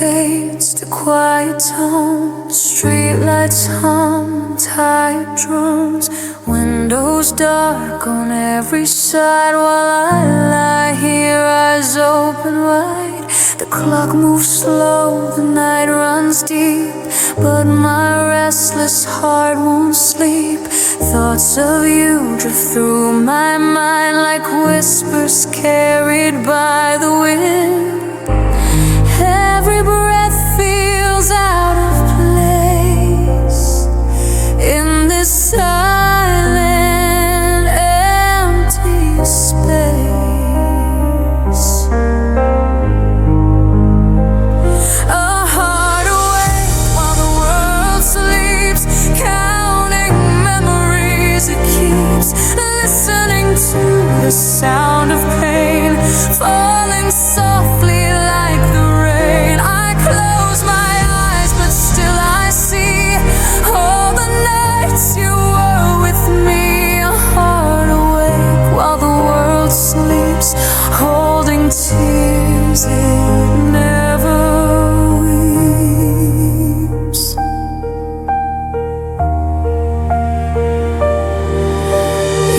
fades to quiet tones, streetlights hum, tired drums, windows dark on every side while I lie here, eyes open wide. The clock moves slow, the night runs deep, but my restless heart won't sleep. Thoughts of you drift through my mind like whispers carried by the wind. Every breath feels out of place in this silent, empty space. A heart awake while the world sleeps, counting memories it keeps, listening to the sound of pain falling softly like the rain. I close my eyes, but still I see all the nights you were with me. A heart awake while the world sleeps, holding tears it never weeps.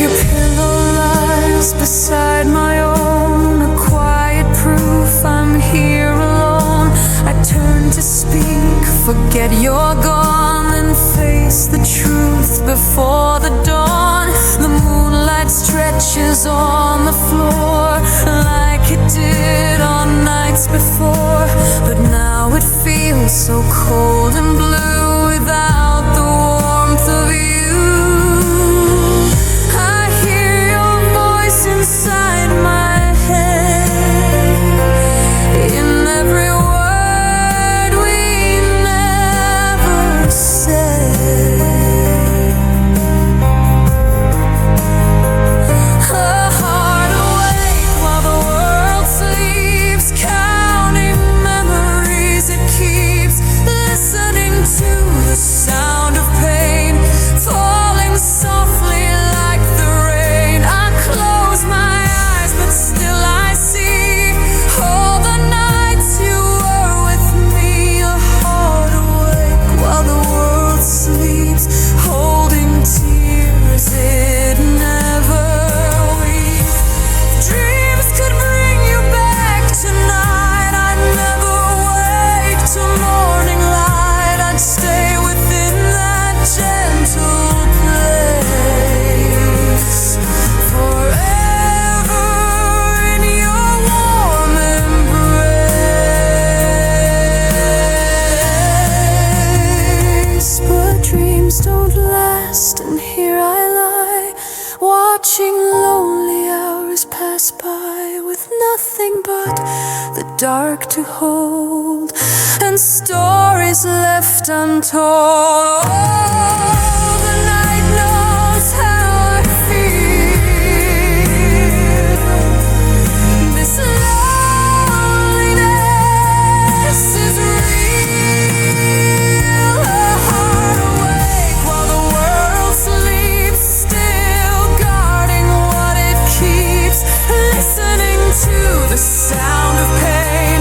Your pillow lies beside my own, a quiet proof I'm here alone. I turn to speak, forget you're gone, then face the truth before the dawn. The moonlight stretches on the floor like it did on nights before, but now it feels so cold and blue without the warmth of you. I hear your voice inside my head, in every word we never said. A heart awake while the world sleeps, counting memories it keeps, listening to the sound of pain falling softly like the rain. I close my eyes, but still I see all the nights you were with me. A heart awake while the world sleeps, holding tears it never weeps. Dreams could bring you back tonight. I'd never wake till morning light. I'd stay within that gentle place forever in your warm embrace. But dreams don't last, and here I lie, watching lonely hours pass by with nothing but the dark to hold and stories left untold. Oh, the night knows how I feel. This loneliness is real. A heart awake while the world sleeps, still guarding what it keeps, listening to the sound of pain,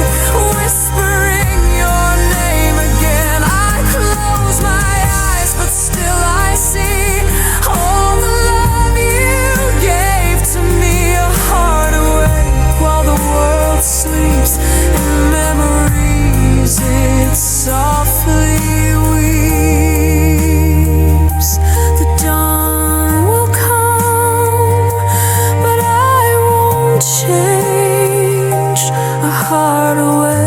whispering your name again. I close my eyes, but still I see all the love you gave to me. A heart awake while the world sleeps, and memories it softly weeps. The dawn will come, but I won't change. A heart awake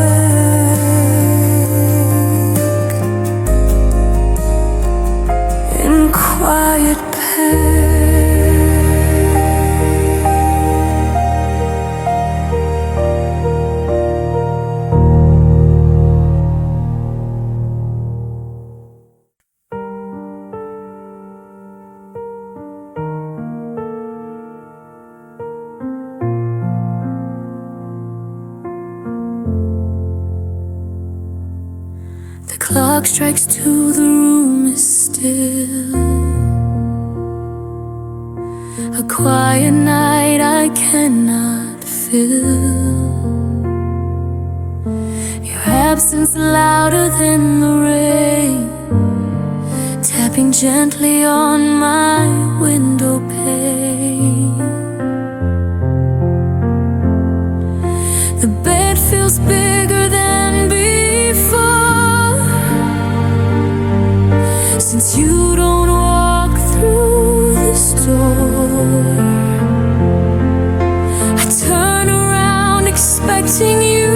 in quiet pain. The clock strikes two, the room is still. A quiet night I cannot fill. Your absence louder than the rain, tapping gently on my window pane. The bed feels bigger than before, since you don't walk through this door. I turn around expecting you,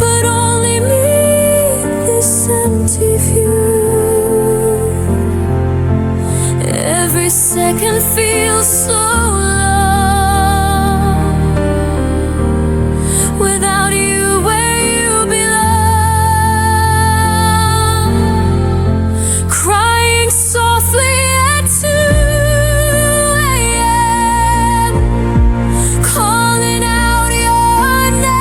but only meet this empty view. Every second feels so long without you where you belong. Crying softly at 2 a.m., calling out your name.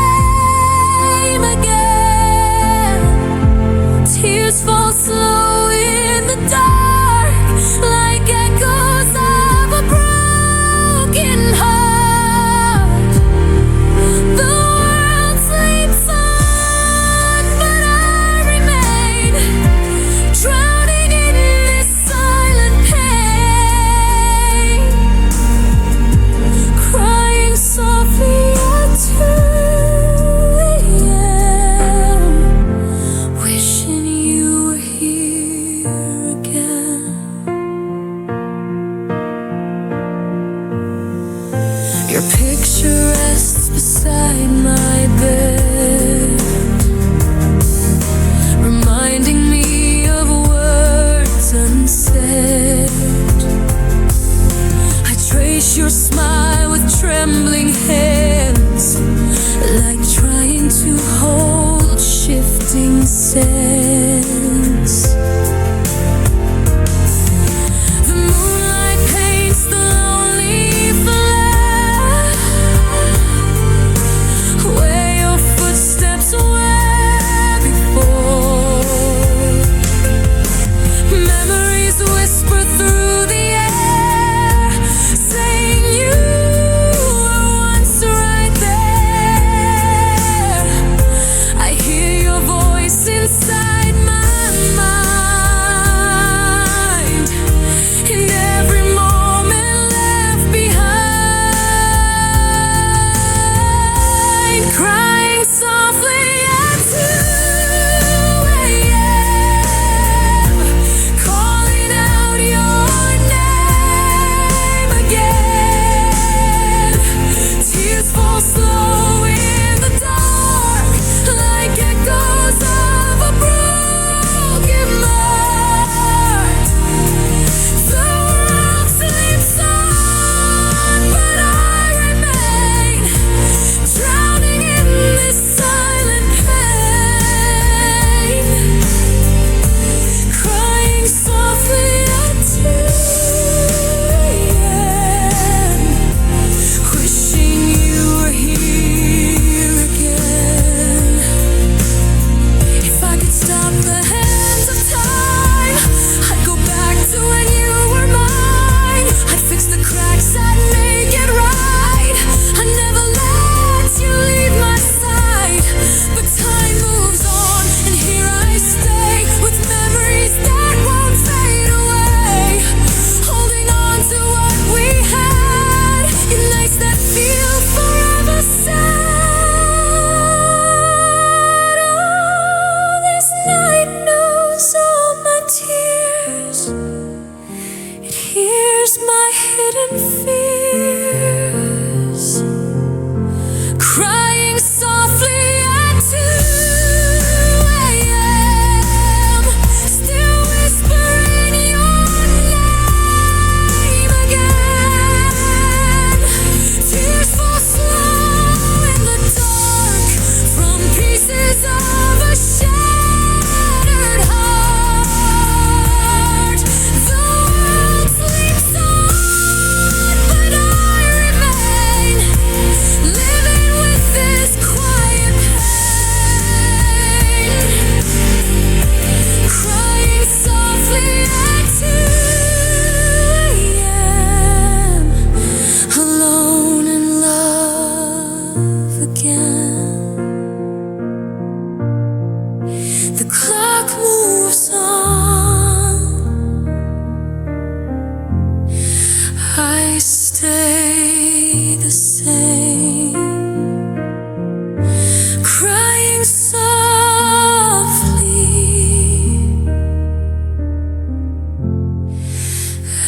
softly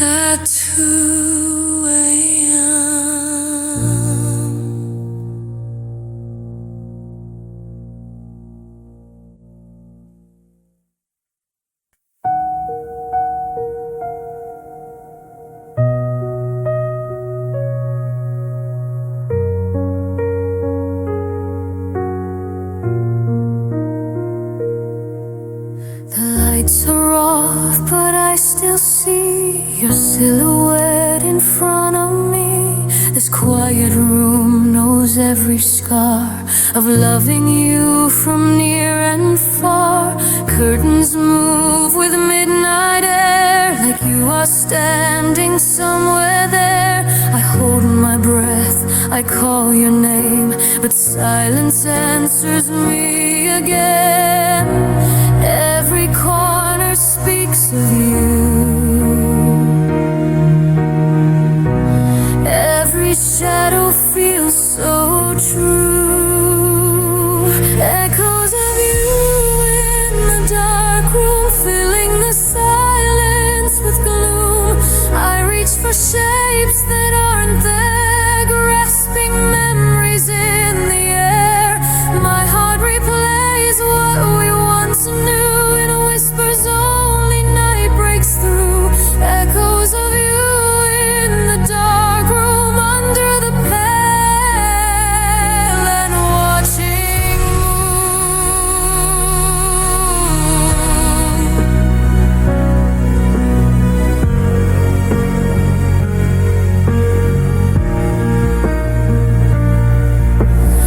at 2 a.m. The lights are off, but I still see your silhouette in front of me. This quiet room knows every scar of loving you from near and far. Curtains move with midnight air, like you are standing somewhere there. I hold my breath, I call your name, but silence answers me again. Every corner speaks of you. Every shadow feels so true. Echoes of you in the dark room, filling the silence with gloom. I reach for shapes that aren't there, grasping memories in the air. My heart replays what we once knew. Echoes of you in the dark room, under the pale and watching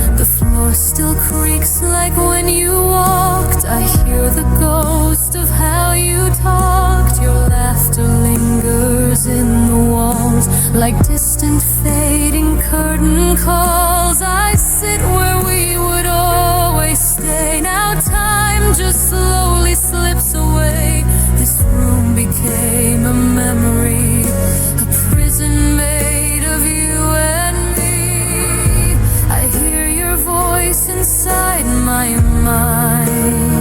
moon. The floor still creaks like when you walked. I hear the ghost of how you talked. Your laughter lingers in the walls, like distant fading curtain calls. I sit where we would always stay. Now time just slowly slips away. This room became a memory, a prison made of you and me. I hear your voice inside my mind.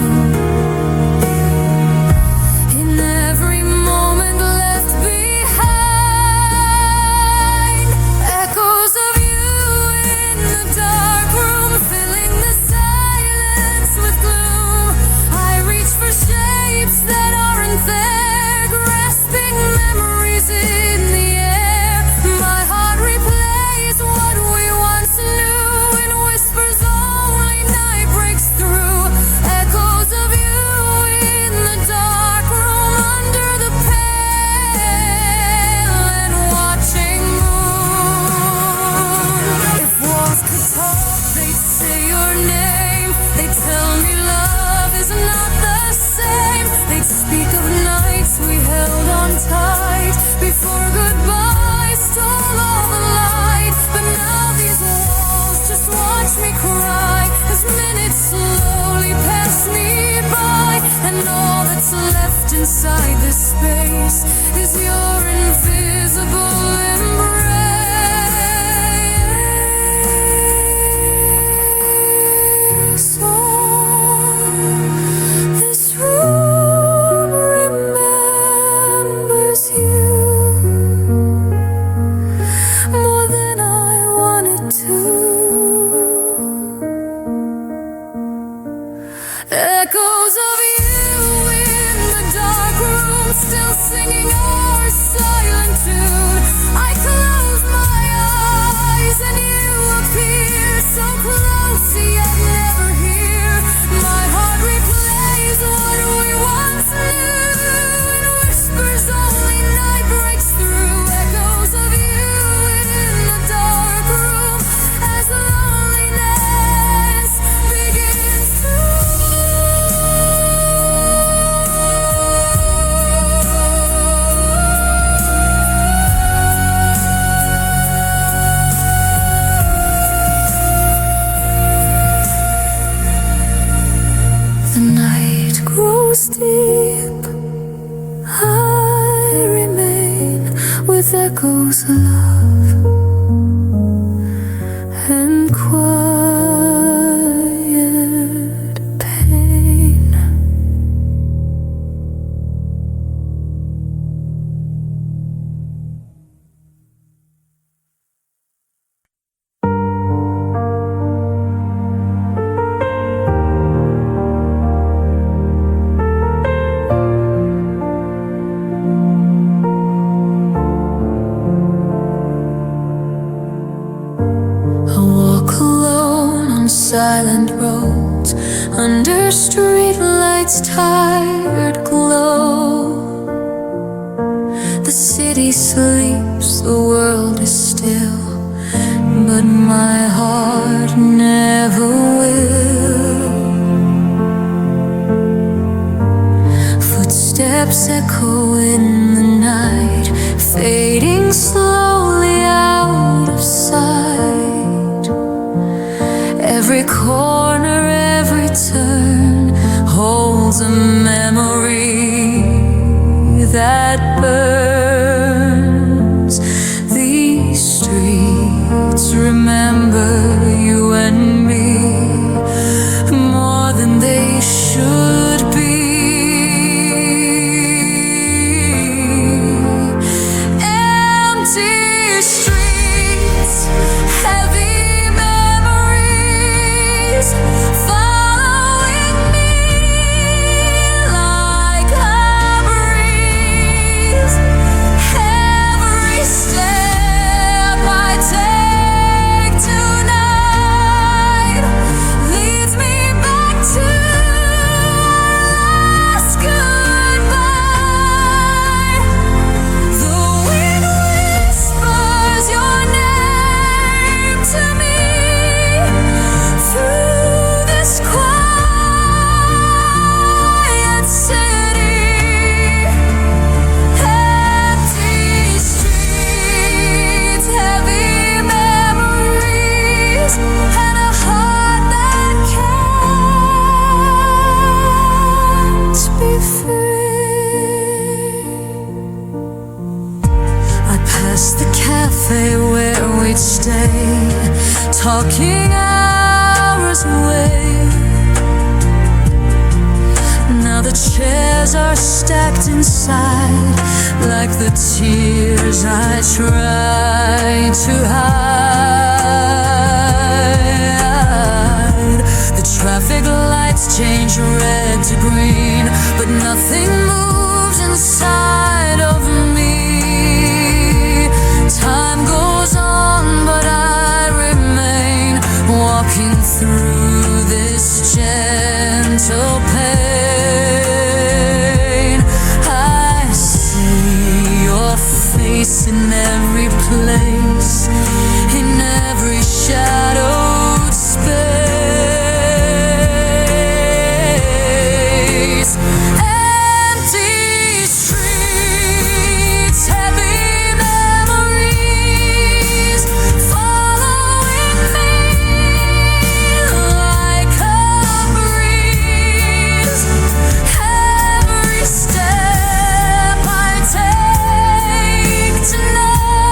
Inside this space is your invisible embrace. Oh, this room remembers you more than I wanted to. Echoes of you still singing our silent tune. I close my eyes and you appear so close yet never here. My heart replays what we once knew, and whispers only night breaks through. Echoes of you in the dark room as loneliness begins to deep. I remain with echoes of love and quiet silent roads, under streetlights' tired glow. The city sleeps, the world is still, but my heart never will. Footsteps echo in the night, fading slowly out of sight. Every corner, every turn holds a memory that burns. These streets remember you and me more than they should be. Empty streets, heavy memories, following me like a breeze. Every step I take tonight leads me back to last goodbye. The wind whispers your name to me through this quiet city. Empty streets, heavy memories, and a heart that can't be free. I passed the cafe where we'd stay, talking hours away. Now the chairs are stacked inside, like the tears I tried to hide. The traffic lights change red to green, but nothing moves inside of me. Time goes on, but I remain, walking through this gentle pain. I see your face in every place, in every shadowed space. Empty streets, heavy memories, following me like a breeze. Every step I take tonight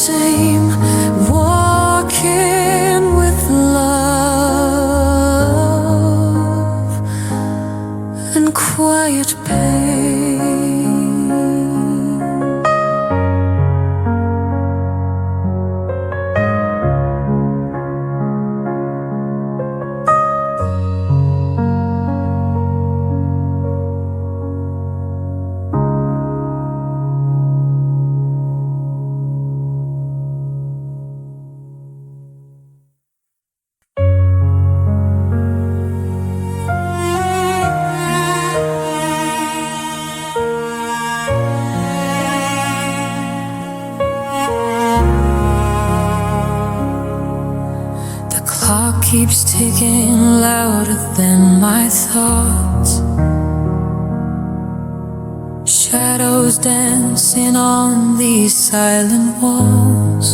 same, walking with love and quiet pain. Clock keeps ticking louder than my thoughts. Shadows dancing on these silent walls.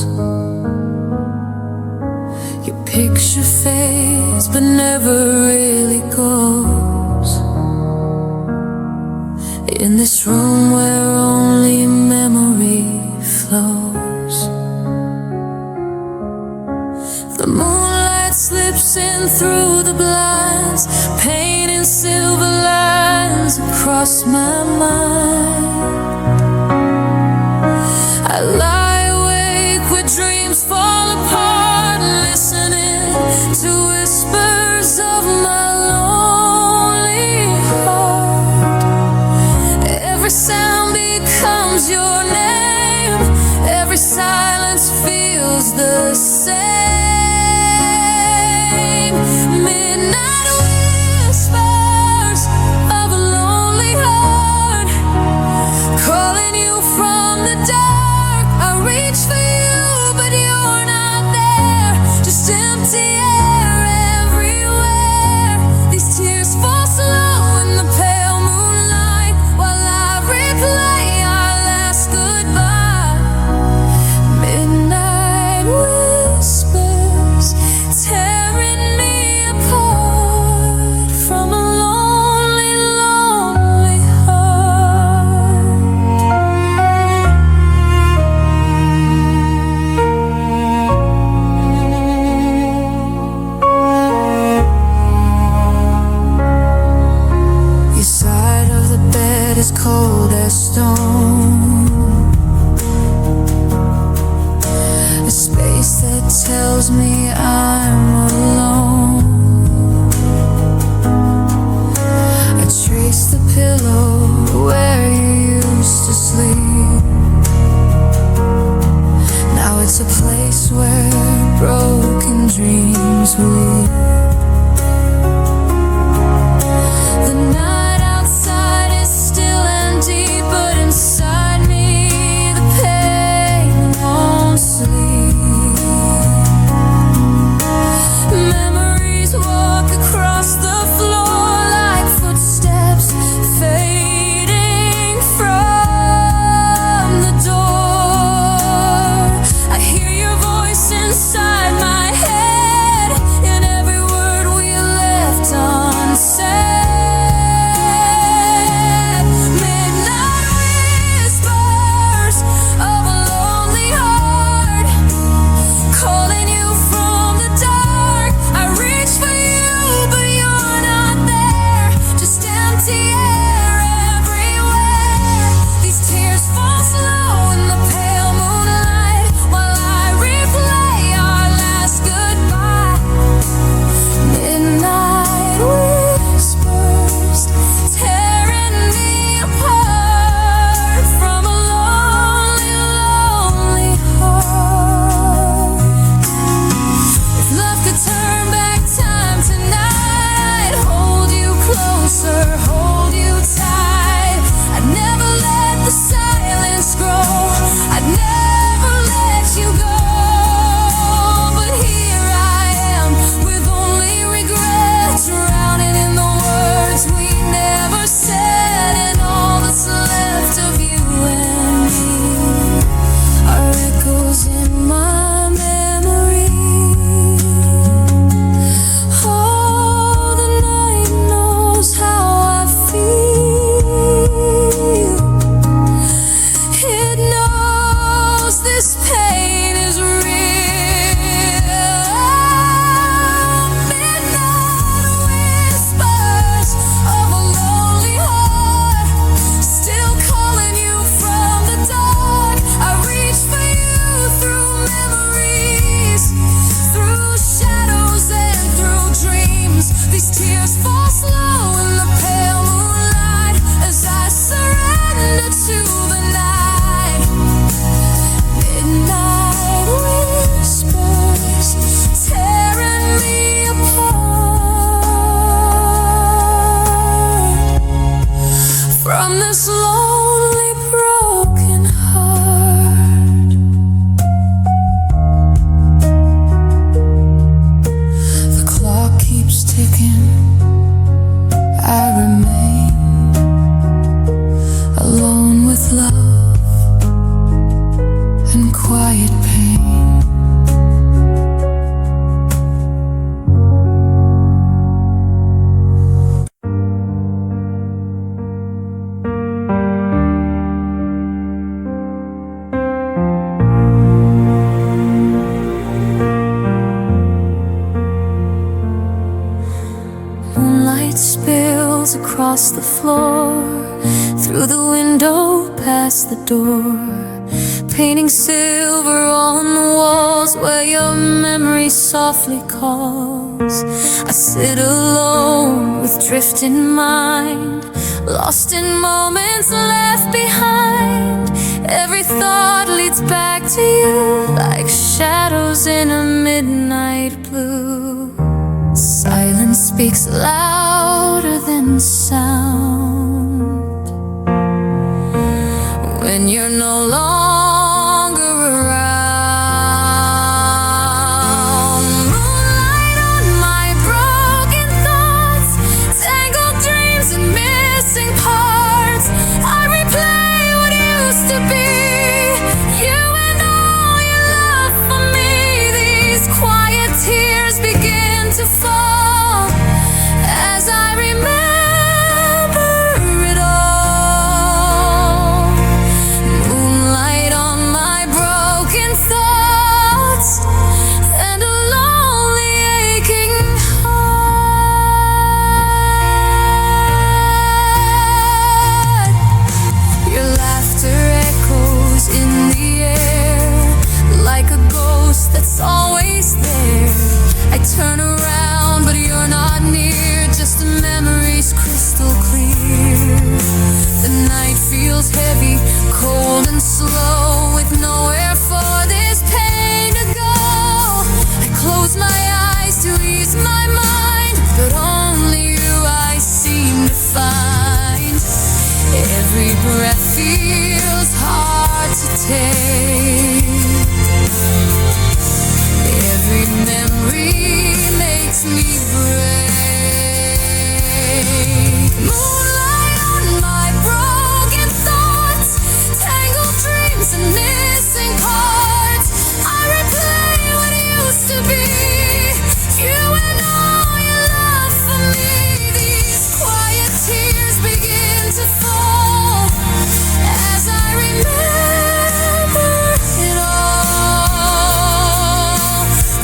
Your picture fades but never really goes. In this room where only memory flows. The moonlight slips in through the blinds, painting silver lines across my mind. I lie awake where dreams fall apart, listening to whispers of my lonely heart. Every sound becomes your name, every silence feels the same. Midnight whispers of a lonely heart, calling you from the dark. I reach for you, but you're not there. Just empty air everywhere. These tears fall slow in the pale moonlight, while I replay our last goodbye. Midnight whispers tearing me apart from a lonely, lonely heart. Your side of the bed is cold as stone, a space that tells me I'm alone. I trace the pillow where you used to sleep. Now it's a place where broken dreams weep. The night outside is still and deep, but inside me the pain won't sleep. Memories walk across the floor like footsteps fading from the door. I hear your voice inside my head in every in quiet pain. Moonlight spills across the floor, through the window, past the door, painting silver on the walls where your memory softly calls. I sit alone with drifting mind, lost in moments left behind. Every thought leads back to you, like shadows in a midnight blue. Silence speaks louder than sound when you're no longer around. Moonlight on my broken thoughts, tangled dreams and missing parts. I replay what used to be, you and all your love for me. These quiet tears begin to fall as I remember it all. Moonlight on my broken thoughts and a lonely aching heart. Your laughter echoes in the air like a ghost that's always there. I turn around, but you're not near, just the memories crystal clear. The night feels heavy, cold and slow, with nowhere for this pain to go. I close my eyes to ease my mind, but only you I seem to find. Every breath feels hard to take, every memory makes me break. Moonlight on my broken thoughts, tangled dreams and missing parts. I replay what used to be, you and all your love for me. These quiet tears begin to fall as I remember it all.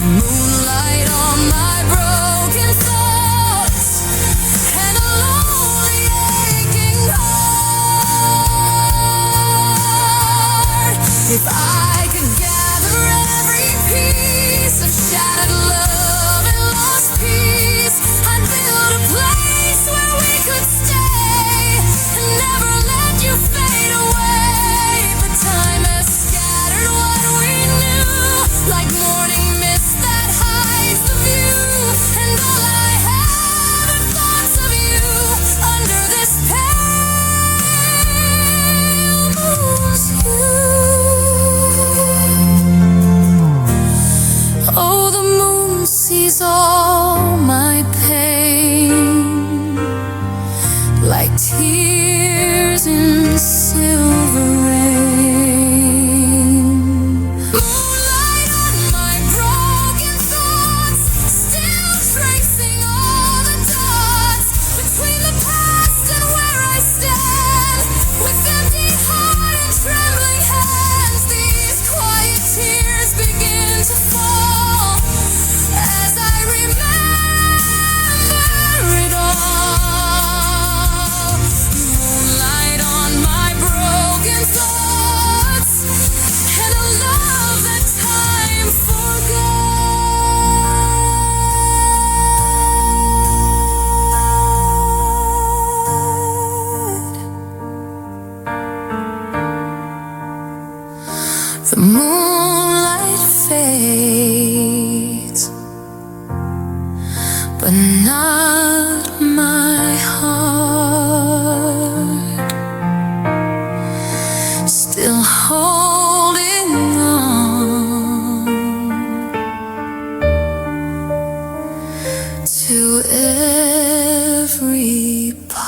Moonlight on my broken thoughts and a lonely aching heart. If I could gather every piece of shattered love and lost peace, I'd build a place where we could stay and never let you fade away. But time has scattered what we knew, like morning mist that hides the view. And all I have are thoughts of you under this pale moon's hue. Oh, the moon sees all my pain, like tears in silver rain. Moonlight on my broken thoughts, still tracing all the dots between the past and where I stand. With empty heart and trembling hands, these quiet tears begin to fall as I remember it all. Moonlight on my broken thoughts and a love that time forgot. The moonlight fades, but not my heart. Still holding on to every part.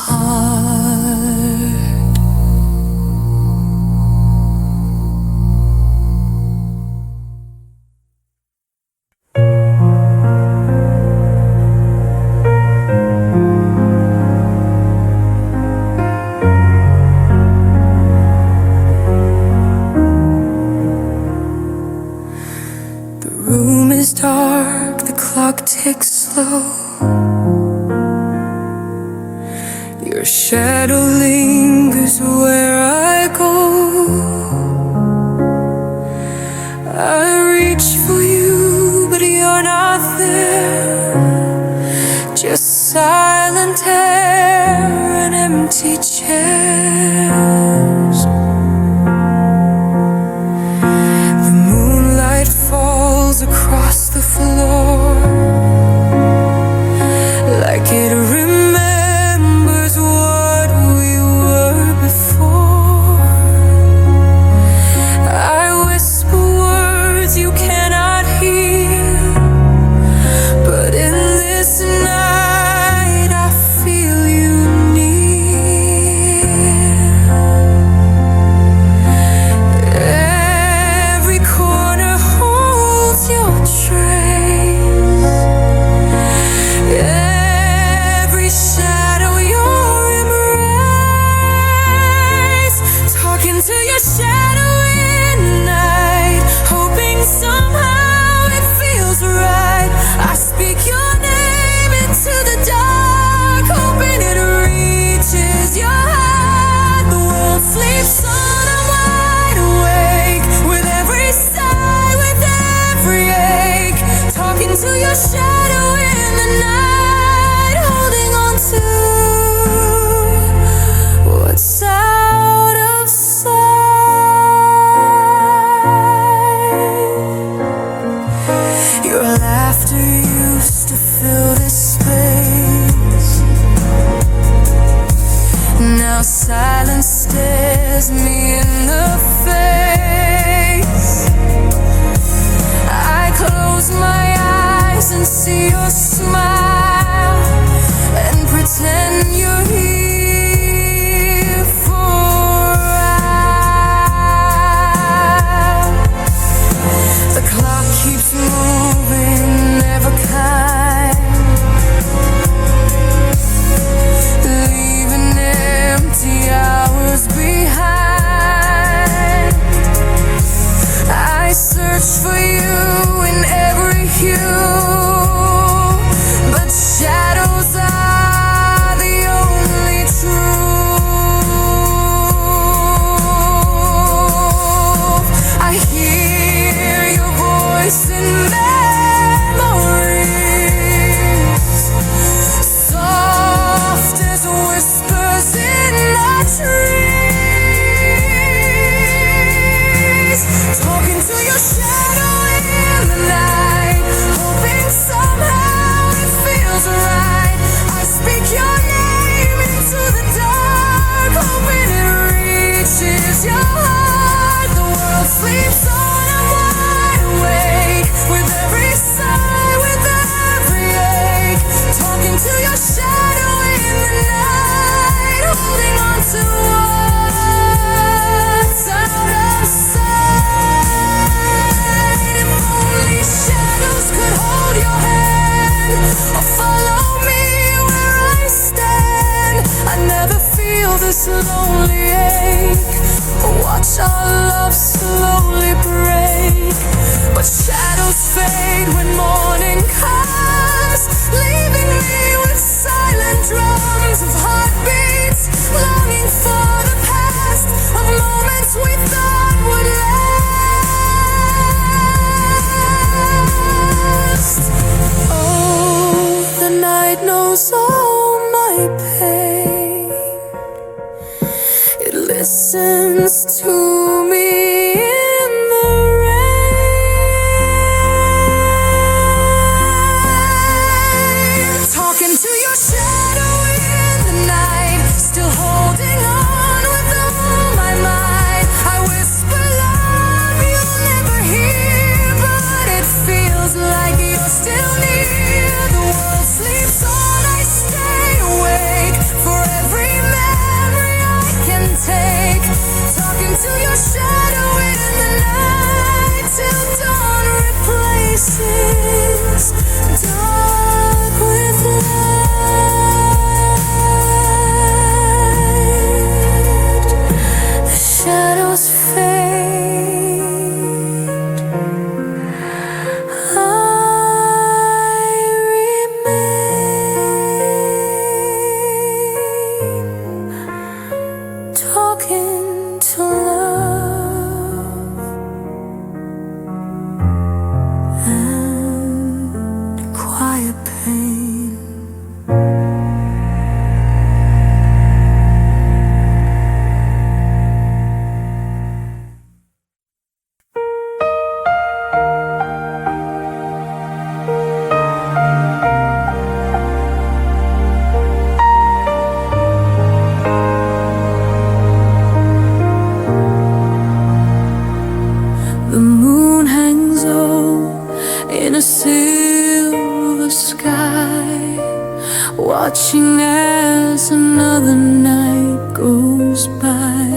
clock ticks slow. Your shadow lingers where I go. I reach for you, but you're not there. Just silent air and empty chairs. The moonlight falls across the floor like it remembers what we were before. I whisper words you cannot hear, but in this night I feel you near. Every corner holds your trace, every shadow your embrace. Talking to your shadow in the night, hoping somehow it feels right. I speak your name into the dark, hoping it reaches your heart. The world sleeps on, I'm wide awake, with every sigh, with every ache. Talking to your shadow in the night, holding on to what's out of sight. Your laughter used to fill this space. Now silence stares me in the face. I close my eyes and see your smile, and pretend you're here for a while. The clock keeps moving, never kind, leaving empty hours behind. I search for you in every hue, but shadows are the only truth. I hear your voice in memories, soft as whispers in the trees. Talking to your shadow in the night, hoping somehow it feels right. I speak your name into the dark, hoping it reaches your heart. The world sleeps on, I'm wide awake, with every sigh, with every ache. Talking to your shadow in the night, holding on to what's out of sight. watching as another night goes by.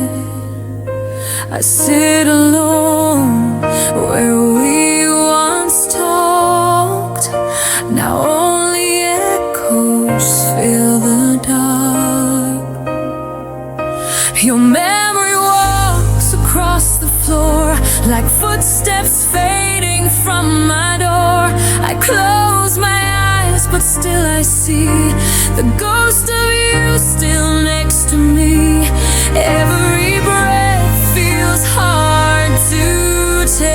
I sit alone where we once talked. Now only echoes fill the dark. Your memory walks across the floor like footsteps fading from my door. I close my eyes, but still I see the ghost of you still next to me. Every breath feels hard to take.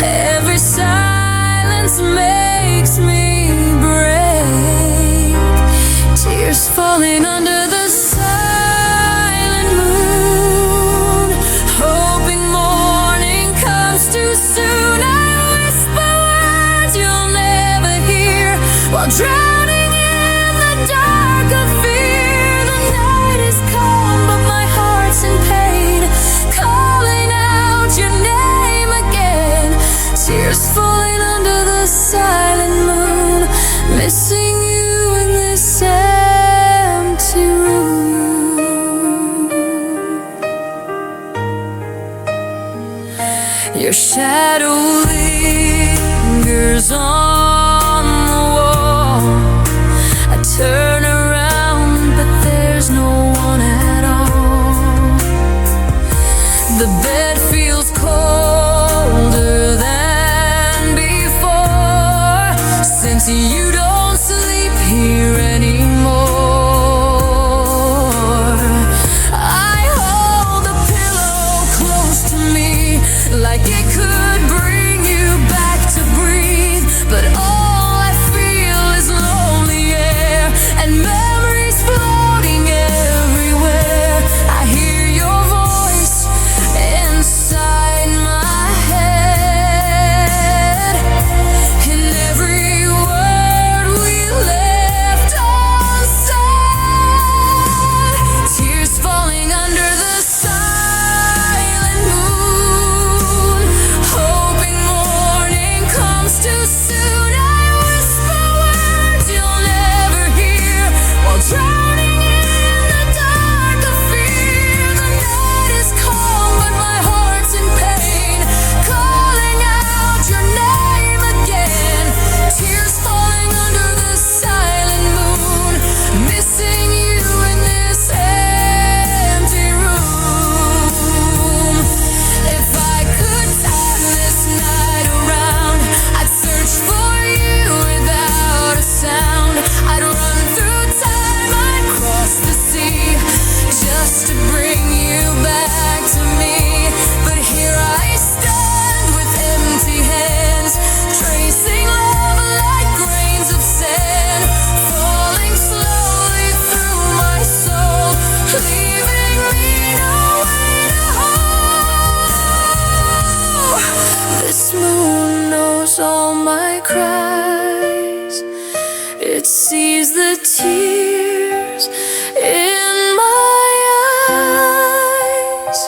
Every silence makes me break. Tears falling under the silent moon, hoping morning comes too soon. I whisper words you'll never hear while drowning in the dark of fear. The night is calm, but my heart's in pain, calling out your name again. Tears falling under the silent moon, missing you in this empty room. Your shadow lingers on the wall. I turn around, but there's no one at all. The bed feels colder than before, since you don't sleep here anymore. I hold the pillow close to me, like it could bring you back to breathe. But all I feel is lonely air and memories floating everywhere. I hear your voice inside my head, in every word we left unsaid. Tears falling under the silent moon, hoping morning comes too soon. I whisper words you'll never hear while drowning in the dark of fear. The night is calm, but my heart's in pain, calling out your name again. Tears falling under the silent moon, missing you in this empty room. If I could turn this night around, I'd search for you without a sound. I'd run through time, I'd cross the sea, just to bring you back to me. But here I stand with empty hands, tracing love like grains of sand, falling slowly through my soul, leaving me no way to hold. This moon knows all my cries, it sees the tears in my eyes.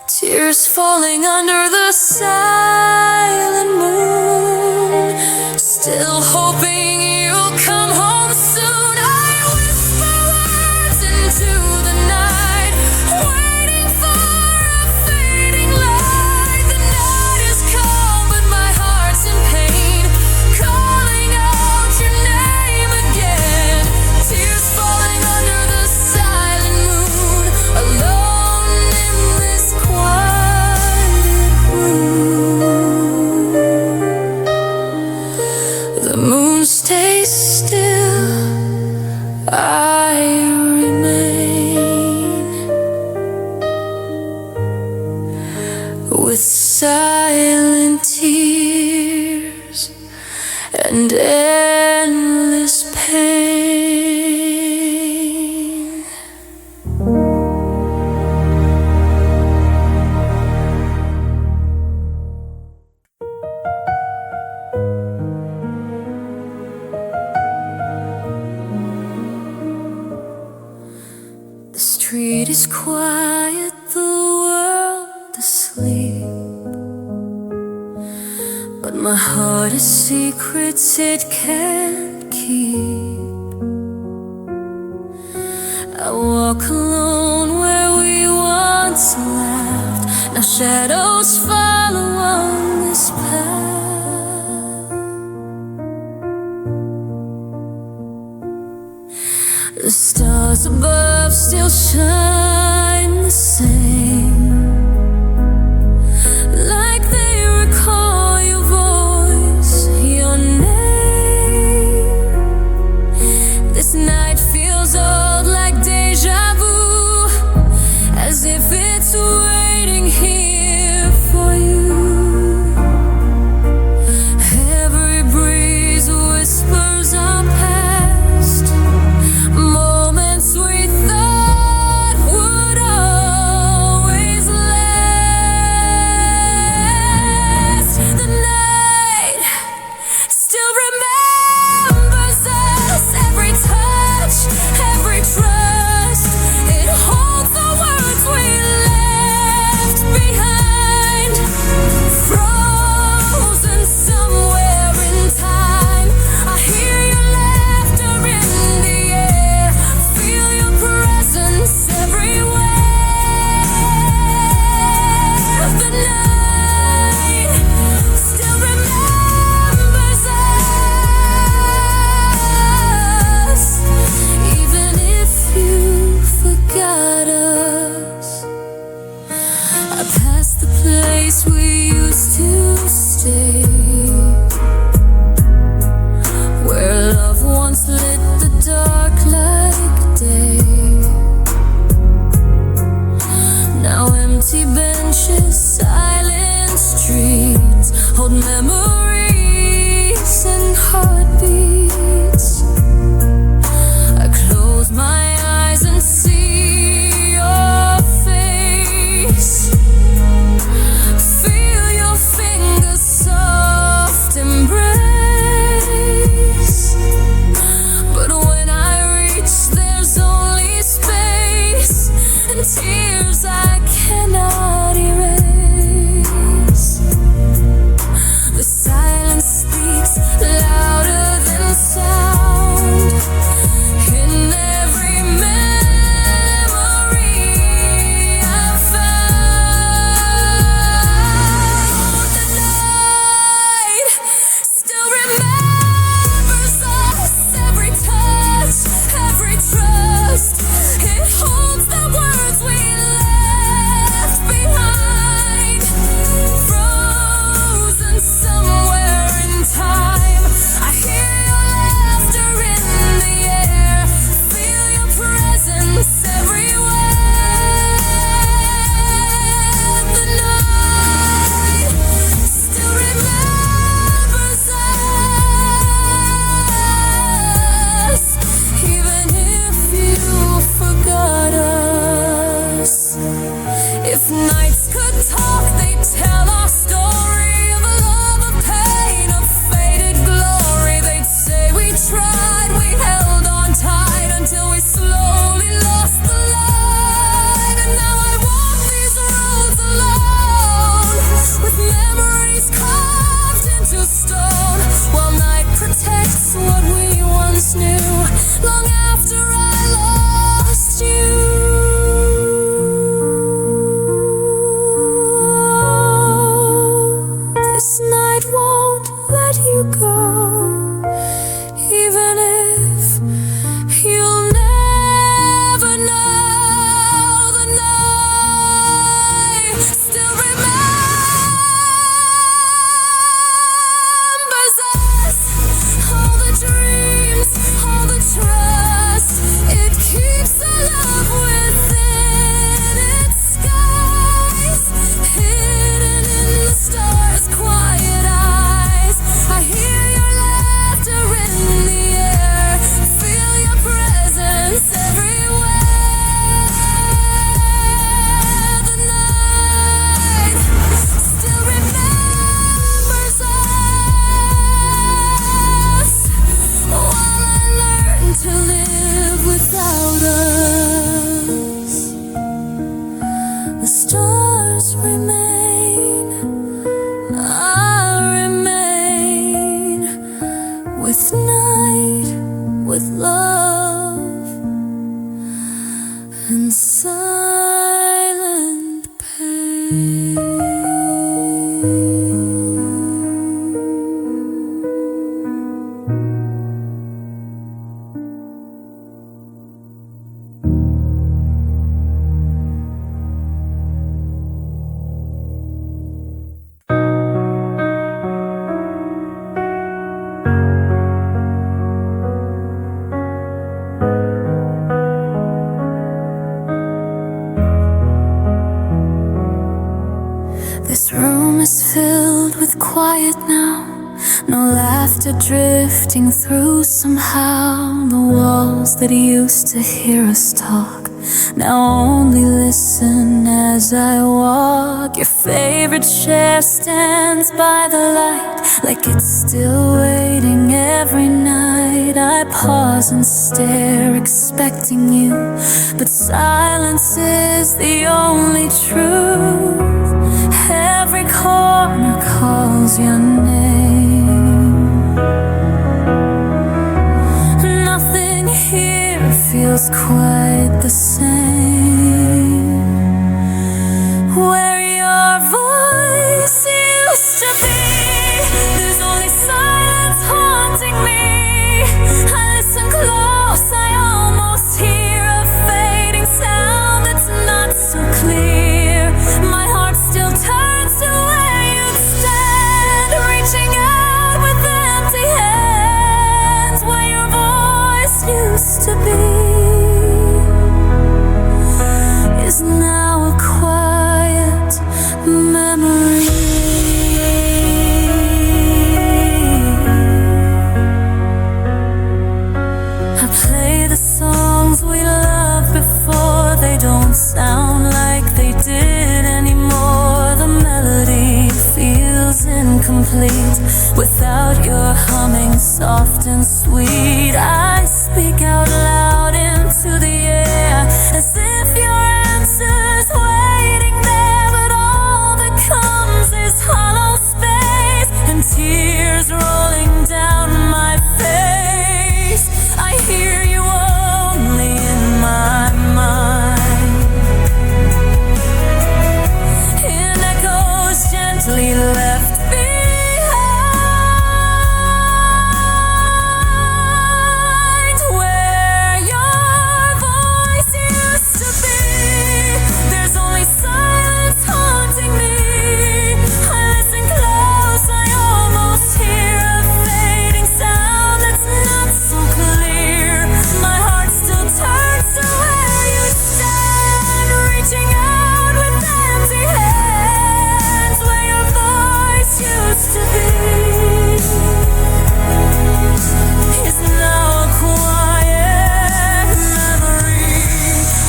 Tears falling under the silent moon, still hoping you'll come home soon. I whisper words into the night, waiting for a fading light. The night is calm, but my heart's in pain, calling out your name again. Tears falling under the silent moon, alone in this quiet room. The moon stays still, I remain, with silent tears and endless pain. The street is quiet, the world asleep, but my My heart has secrets it can't keep. I walk alone where we once laughed. Now shadows follow on this path. The stars above still shine the same, like they recall your voice, your name. This night feels old like deja vu, as if it's waiting here for you. Every breeze whispers our past, moments we thought would always last. The night still remembers us, every touch, every trust. It holds the words we left behind, frozen somewhere in time. I hear your laughter in the air, feel your presence everywhere. The night still remembers us, even if you forgot us. I passed the place we used to stay, where love once lit the dark like day. Now empty benches, silent streets hold memories and heartbeats. I close my eyes and see your face, feel your fingers soft embrace. But when I reach, there's only space and tears I cannot erase. The silence speaks louder than sound in every memory I've found. The night still remembers us, every touch, every trust. It holds the words we left behind, frozen somewhere in time. I hear your laughter in the air, feel your presence everywhere. The night still remembers us, even if you forgot us. If nights could talk, they'd tell our story of love, of pain, of faded glory. They'd say we tried, we held on tight until we slowly lost the light. And now I walk these roads alone, with memories carved into stone, while night protects what we once knew, long after I lost you. This night won't let you go, even if you'll never know. The night still remembers us, all the dreams, all the trust. It keeps the love within its skies, hidden in the stars' quiet eyes. I hear your laughter in the air, feel your presence everywhere. The night still remembers us, while I learn to live without us. The stars remain, I remain. This room is filled with quiet now. No laughter drifting through somehow. The walls that used to hear us talk now only listen as I walk. Your favorite chair stands by the light, like it's still waiting every night. I pause and stare, expecting you, but silence is the only truth. Every corner calls your name. Nothing here feels quite the same. Where your voice used to be, there's only silence haunting me. I listen close, I almost hear a fading sound that's not so clear. My heart still turns to where you'd stand, reaching out with empty hands. Where your voice used to be is now a quiet memory. I play the songs we loved before. They don't sound like they did anymore. The melody feels incomplete without your humming soft and sweet. I speak out loud into the air as if your answer's waiting there, but all that comes is hollow space and tears rolling down my face. I hear you only in my mind, in echoes gently left behind. Where your voice used to be, there's only silence haunting me. I listen close, I almost hear a fading sound that's not so clear. My heart still turns to where you stand, reaching out with empty hands. Where your voice used to be is now a quiet memory.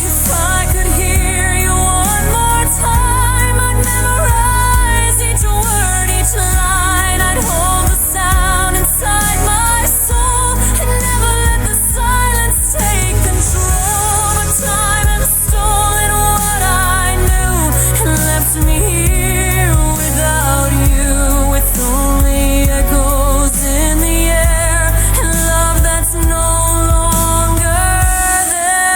If I could hear you one more time, I'd memorize each word, each line. I'd hold the sound inside my soul and never let the silence take control. But time has stolen what I knew and left me here without you, with only echoes in the air and love that's no longer there.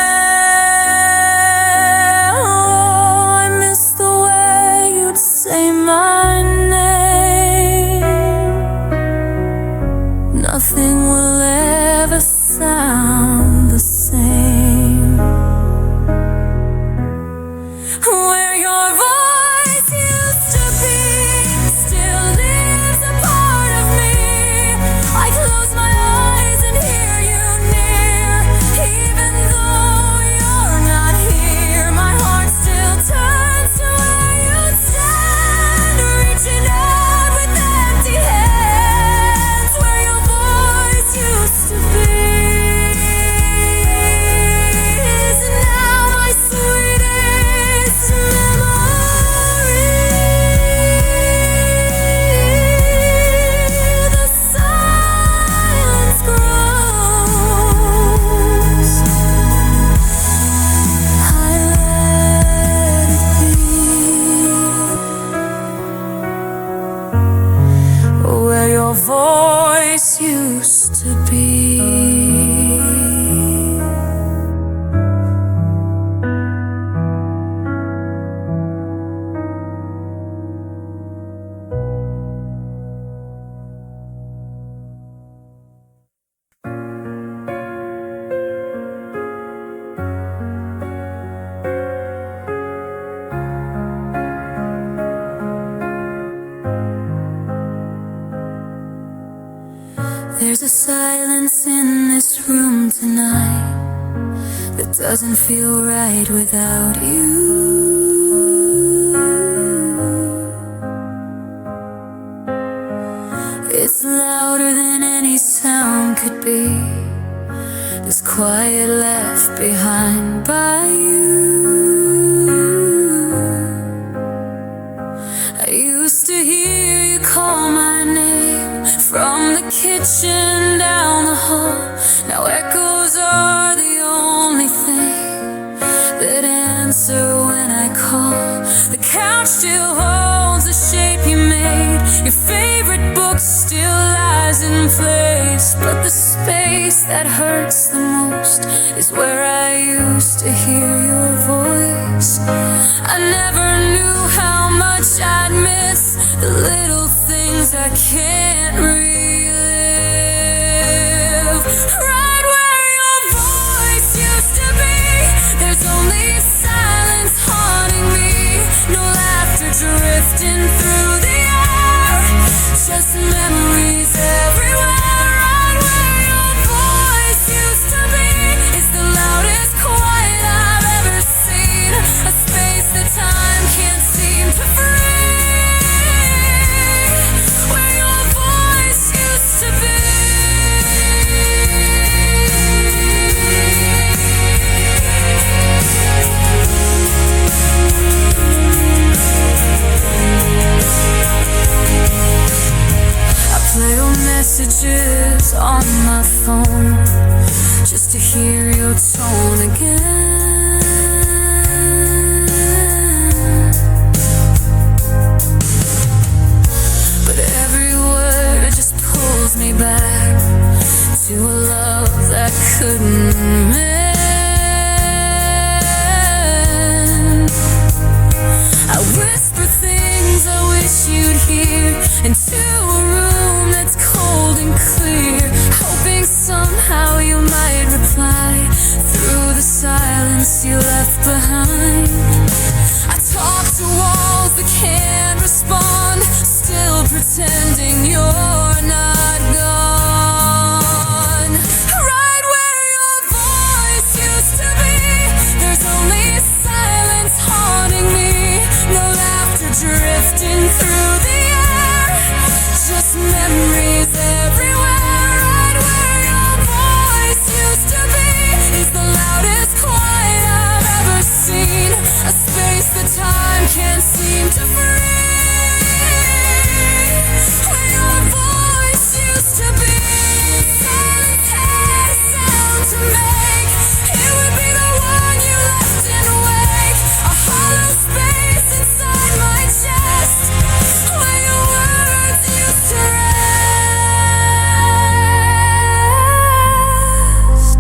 Oh, I miss the way you'd say my name. Nothing will ever sound the same. Where your voice used to be still lives a part of me. I close my eyes and hear you near, even though you're not here. My heart still turns to where you stand, reaching out with empty hands. Where your voice used to be is now my sweetest memory. The silence grows, I let it be. Where your voice used to be. There's a silence in this room tonight that doesn't feel right without you. It's louder than any sound could be, this quiet left behind by you. I used to hear you call my name from the kitchen down the hall. Now echoes are the only thing that answer when I call. The couch still holds the shape you made. Your favorite book still lies in place, but the space that hurts the most is where I used to hear your voice. I never knew how much I'd miss the little things I can't relive. Right where your voice used to be, there's only silence haunting me. No laughter drifting through the air, just memories everywhere. Right where your voice used to be is the loudest quiet I've ever seen. A space that time can't seem to free. Where your voice used to be. Play your messages on my phone just to hear your tone again. But every word just pulls me back to a love that couldn't mend. I whisper things I wish you'd hear into a room that's cold and clear, hoping somehow you might reply through the silence you left behind. I talk to walls that can't respond, still pretending you're not gone. Right where your voice used to be, there's only silence haunting me. No laughter drifting through the air, just memories everywhere. Right where your voice used to be is the loudest quiet I've ever seen. A space that time can't seem to free. Where your voice used to be. Silence had a sound to make. It would be the one you left in wake. A hollow space inside my chest, where your words used to rest.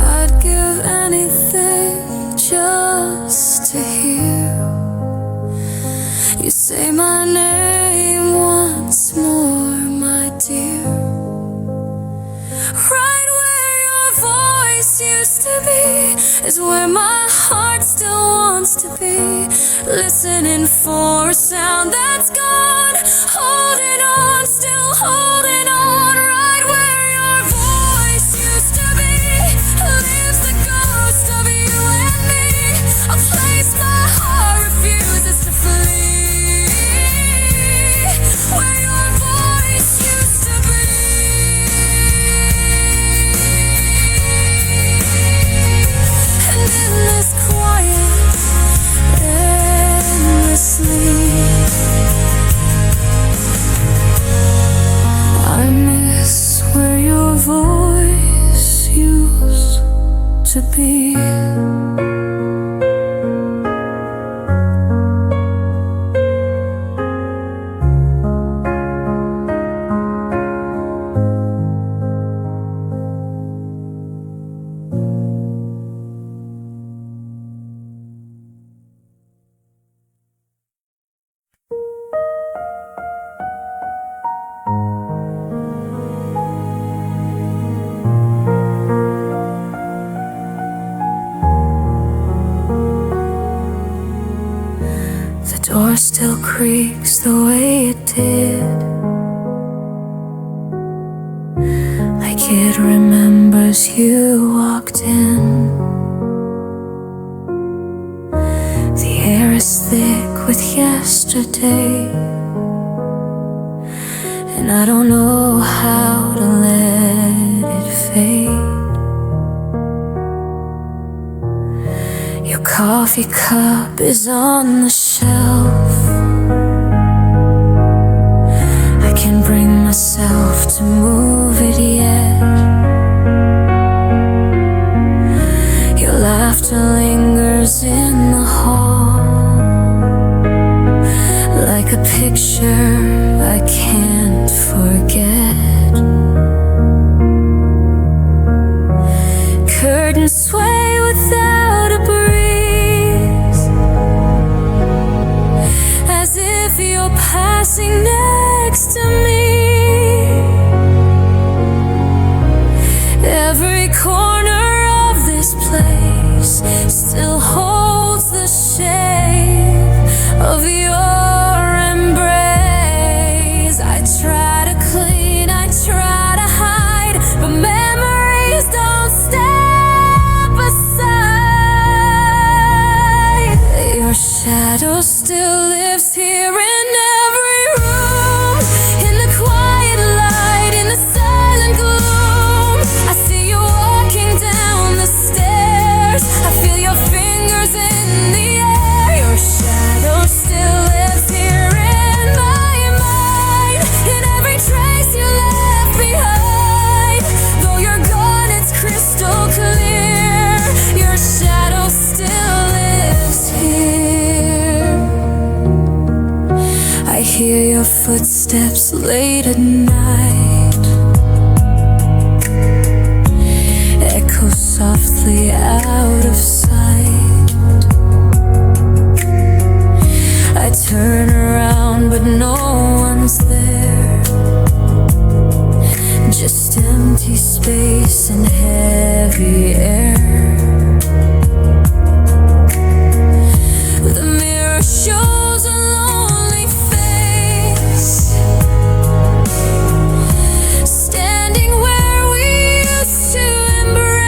I'd give anything just to hear you say my name once more, my dear. Right where your voice used to be is where my heart still wants to be, listening for a sound that's gone, holding on, still holding on. Right where your voice used to be lives the ghost of you and me, a place my heart refuses to flee. Where your voice used to be. And in this quiet, endlessly, I miss where your voice used to be. Door still creaks the way it did kid remembers you walked in. The air is thick with yesterday, and I don't know how to let it fade. Your coffee cup is on the shelf. I can't bring myself to move it yet. Your laughter lingers in the hall, like a picture I can't forget. Curtains sway without a breeze, as if you're passing next to me. Every corner of this place still holds the shape of your embrace. I try to clean, I try to hide, but memories don't step aside. Your shadow still lives here in every room, in the quiet light, in the silent gloom. I see you walking down the stairs, I feel your fingers in the air. Your shadow still lives here in my mind, in every trace you left behind. Though you're gone, it's crystal clear. Your shadow still lives here. I hear your footsteps late at night, echo softly out of sight. I turn around but no one's there, just empty space and heavy air. The mirror shows a lonely face, standing where we used to embrace.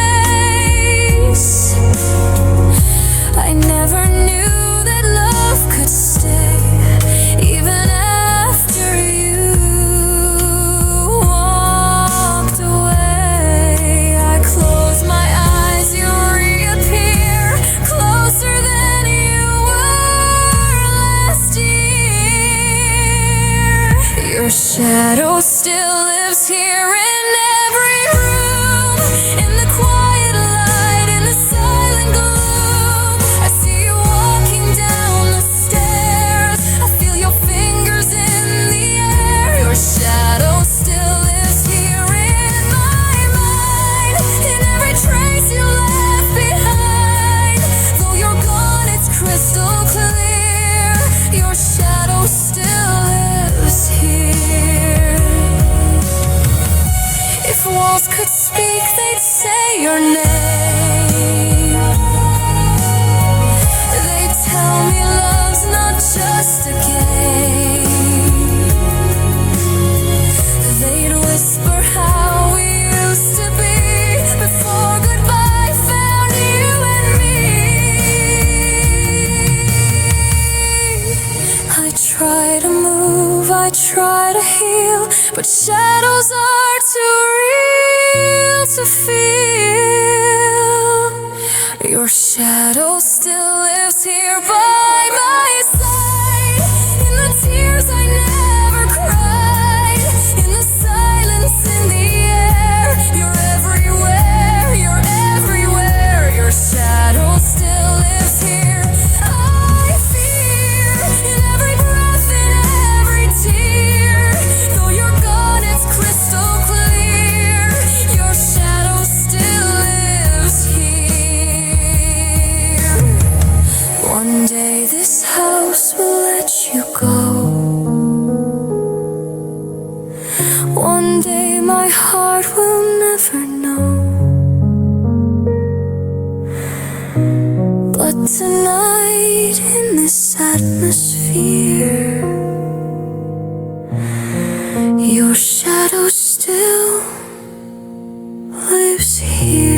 I never knew that love could stay, even after you walked away. I close my eyes, you reappear, closer than you were last year. Your shadow still lives here in every room, in the quiet light, in the silent gloom. I see you walking down the stairs, I feel your fingers in the air. Your shadow still lives here in my mind, in every trace you left behind. Though you're gone, it's crystal clear. Your shadow still lives here. If walls could speak, they'd say your name. They'd tell me love's not just a game. They'd whisper how we used to be before goodbye found you and me. I try to move, I try to heal, but shadows are too real to feel. Your shadow still lives here by my side, in the tears I never cried, in the silence in the air. You're everywhere, you're everywhere. Your shadow still lives here. I fear in every breath, in every tear. Though you're gone, it's crystal clear. Your shadow still lives here. One day this house will let you go. One day my heart will never know. But tonight in this atmosphere, your shadow still tears.